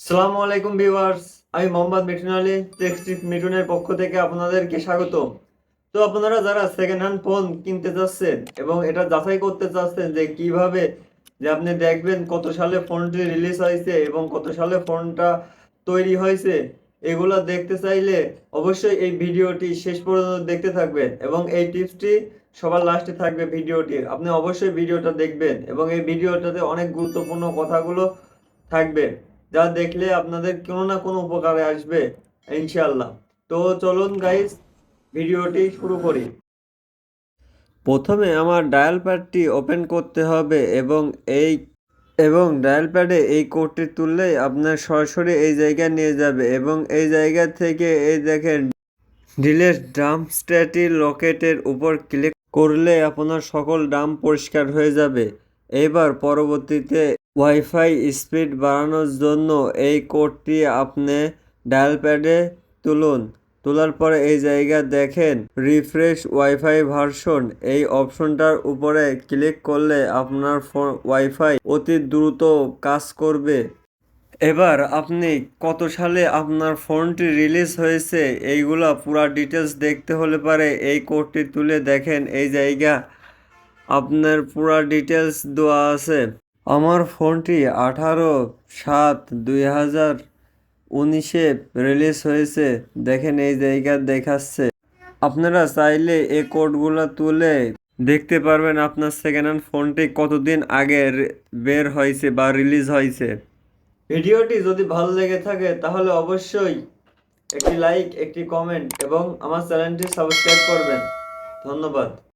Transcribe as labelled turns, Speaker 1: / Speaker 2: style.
Speaker 1: সালামু আলাইকুম ভিউয়ার্স, আমি মোহাম্মদ মিঠুন আলী টেক্সটিভ মিঠুনের পক্ষ থেকে আপনাদেরকে স্বাগত। তো আপনারা যারা সেকেন্ড হ্যান্ড ফোন কিনতে চাচ্ছেন এবং এটা যাচাই করতে চাচ্ছেন যে কিভাবে যে আপনি দেখবেন কত সালে ফোনটি রিলিজ হয়েছে এবং কত সালে ফোনটা তৈরি হয়েছে, এগুলা দেখতে চাইলে অবশ্যই এই ভিডিওটি শেষ পর্যন্ত দেখতে থাকবেন এবং এই টিপসটি সবার লাস্টে থাকবে ভিডিওটি। আপনি অবশ্যই ভিডিওটা দেখবেন এবং এই ভিডিওটাতে অনেক গুরুত্বপূর্ণ কথাগুলো থাকবে যা দেখলে আপনাদের কোনো না কোনো উপকারে আসবে ইনশাআল্লাহ। তো চলুন গাইস, ভিডিওটি শুরু করি। প্রথমে আমার ডায়াল প্যাডটি ওপেন করতে হবে এবং ডায়াল প্যাডে এই কোডটি তুললেই আপনার সরাসরি এই জায়গায় নিয়ে যাবে এবং এই জায়গা থেকে এই দেখেন ডিলেট ডাম্প স্ট্যাটি লকেটের উপর ক্লিক করলে আপনার সকল ডাম্প পরিষ্কার হয়ে যাবে। এবার পরবর্তীতে ওয়াইফাই স্পিড বাড়ানোর জন্য এই কোডটি আপনি ডায়াল প্যাডে তোলার পরে এই জায়গায় দেখেন রিফ্রেশ ওয়াইফাই ভার্সন, এই অপশনটার উপরে ক্লিক করলে আপনার ওয়াইফাই অতি দ্রুত কাজ করবে। এবার আপনি কত সালে আপনার ফোনটি রিলিজ হয়েছে এইগুলা পুরা ডিটেলস দেখতে হলে পারে এই কোডটি তুলে দেখেন এই জায়গা আপনার পুরা ডিটেলস দেওয়া আছে। আমার ফোনটি 18/7/2019-এ রিলিজ হয়েছে, দেখেন এই জায়গা দেখাচ্ছে। আপনারা চাইলে এই কোডগুলো তুলে দেখতে পারবেন আপনার সেকেন্ড হ্যান্ড ফোনটি কতদিন আগে বের হয়েছে বা রিলিজ হয়েছে। ভিডিওটি যদি ভালো লেগে থাকে তাহলে অবশ্যই একটি লাইক, একটি কমেন্ট এবং আমার চ্যানেলটি সাবস্ক্রাইব করবেন। ধন্যবাদ।